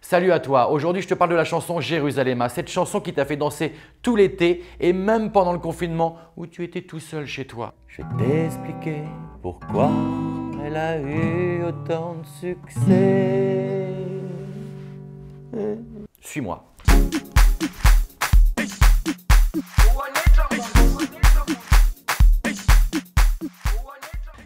Salut à toi, aujourd'hui je te parle de la chanson Jérusalem, cette chanson qui t'a fait danser tout l'été et même pendant le confinement où tu étais tout seul chez toi. Je vais t'expliquer pourquoi elle a eu autant de succès. Suis-moi.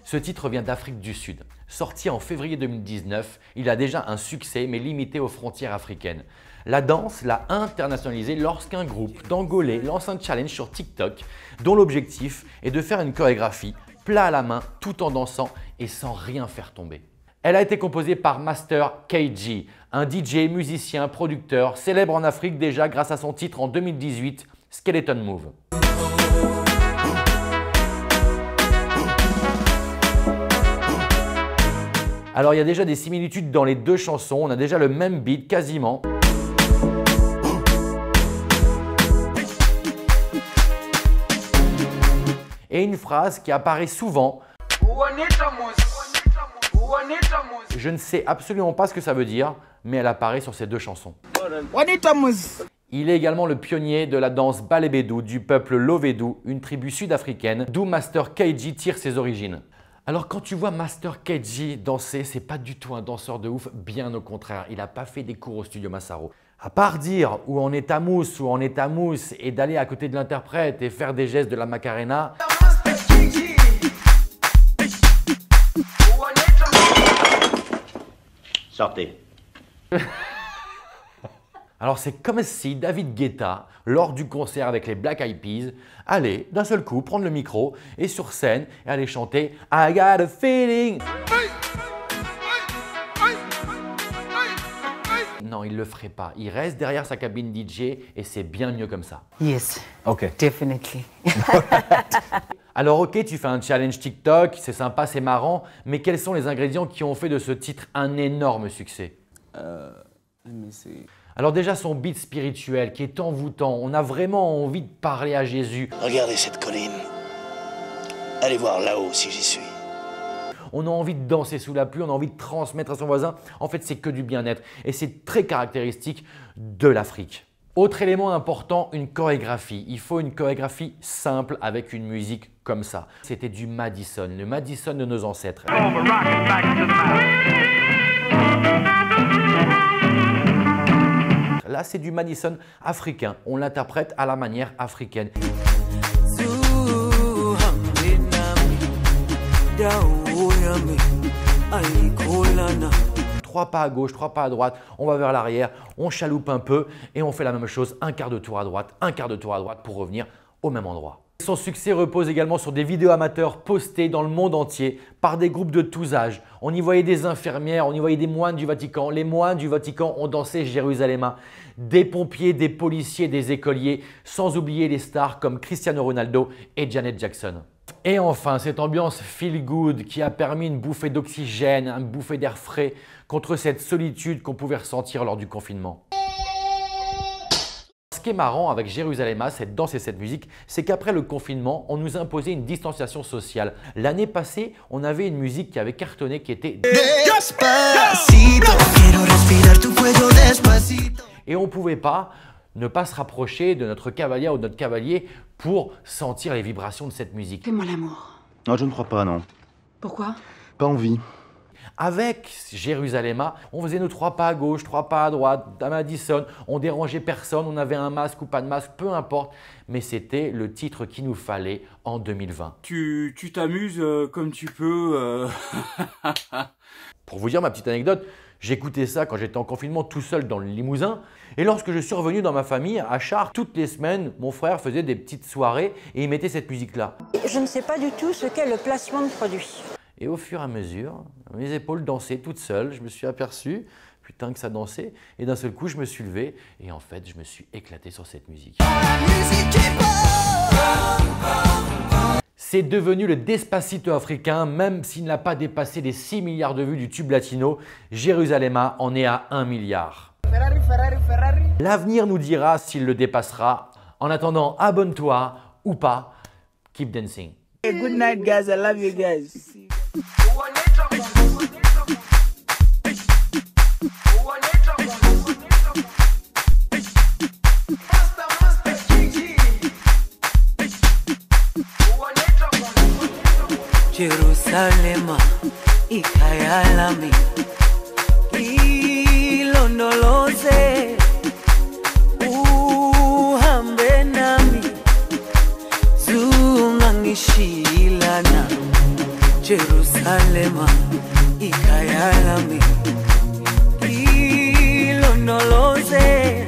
Ce titre vient d'Afrique du Sud. Sorti en février 2019, il a déjà un succès mais limité aux frontières africaines. La danse l'a internationalisé lorsqu'un groupe d'Angolais lance un challenge sur TikTok dont l'objectif est de faire une chorégraphie plat à la main tout en dansant et sans rien faire tomber. Elle a été composée par Master KG, un DJ, musicien, producteur, célèbre en Afrique déjà grâce à son titre en 2018, Skeleton Move. Alors il y a déjà des similitudes dans les deux chansons, on a déjà le même beat quasiment. Et une phrase qui apparaît souvent. Je ne sais absolument pas ce que ça veut dire, mais elle apparaît sur ces deux chansons. Il est également le pionnier de la danse Balébédou du peuple Lovédou, une tribu sud-africaine, d'où Master KG tire ses origines. Alors quand tu vois Master KG danser, c'est pas du tout un danseur de ouf, bien au contraire, il n'a pas fait des cours au studio Massaro. À part dire où on est à mousse, où on est à mousse et d'aller à côté de l'interprète et faire des gestes de la Macarena. Sortez. Alors c'est comme si David Guetta, lors du concert avec les Black Eyed Peas, allait d'un seul coup prendre le micro et sur scène et aller chanter « I got a feeling ». Non, il ne le ferait pas. Il reste derrière sa cabine DJ et c'est bien mieux comme ça. Yes, ok, definitely. Alors ok, tu fais un challenge TikTok, c'est sympa, c'est marrant, mais quels sont les ingrédients qui ont fait de ce titre un énorme succès? Alors déjà son beat spirituel qui est envoûtant, on a vraiment envie de parler à Jésus. Regardez cette colline. Allez voir là-haut si j'y suis. On a envie de danser sous la pluie, on a envie de transmettre à son voisin. En fait, c'est que du bien-être et c'est très caractéristique de l'Afrique. Autre élément important, une chorégraphie. Il faut une chorégraphie simple avec une musique comme ça. C'était du Madison, le Madison de nos ancêtres. Là, c'est du Madison africain. On l'interprète à la manière africaine. Trois pas à gauche, trois pas à droite, on va vers l'arrière, on chaloupe un peu et on fait la même chose, un quart de tour à droite, un quart de tour à droite pour revenir au même endroit. Son succès repose également sur des vidéos amateurs postées dans le monde entier par des groupes de tous âges. On y voyait des infirmières, on y voyait des moines du Vatican. Les moines du Vatican ont dansé Jérusalem. Des pompiers, des policiers, des écoliers, sans oublier les stars comme Cristiano Ronaldo et Janet Jackson. Et enfin, cette ambiance feel good qui a permis une bouffée d'oxygène, une bouffée d'air frais contre cette solitude qu'on pouvait ressentir lors du confinement. Ce qui est marrant avec Jérusalem, cette danse et cette musique, c'est qu'après le confinement, on nous imposait une distanciation sociale. L'année passée, on avait une musique qui avait cartonné qui était et on ne pouvait pas ne pas se rapprocher de notre cavalière ou de notre cavalier pour sentir les vibrations de cette musique. Fais-moi l'amour. Non, je ne crois pas, non. Pourquoi? Pas envie. Avec Jérusalem, on faisait nos trois pas à gauche, trois pas à droite, à Madison, on dérangeait personne, on avait un masque ou pas de masque, peu importe, mais c'était le titre qu'il nous fallait en 2020. Tu t'amuses comme tu peux. Pour vous dire ma petite anecdote, j'écoutais ça quand j'étais en confinement tout seul dans le Limousin et lorsque je suis revenu dans ma famille à Chartres, toutes les semaines, mon frère faisait des petites soirées et il mettait cette musique-là. Je ne sais pas du tout ce qu'est le placement de produit. Et au fur et à mesure, mes épaules dansaient toutes seules. Je me suis aperçu, putain que ça dansait. Et d'un seul coup, je me suis levé. Et en fait, je me suis éclaté sur cette musique. C'est devenu le Despacito africain, même s'il n'a pas dépassé les 6 milliards de vues du tube latino. Jérusalem en est à 1 milliard. L'avenir nous dira s'il le dépassera. En attendant, abonne-toi ou pas. Keep dancing. Hey, good night, guys. I love you guys. Who Jerusalema ikhaya lami ilondoloze uhambe nami zungangishilana Jerusalema ikhaya lami ilondoloze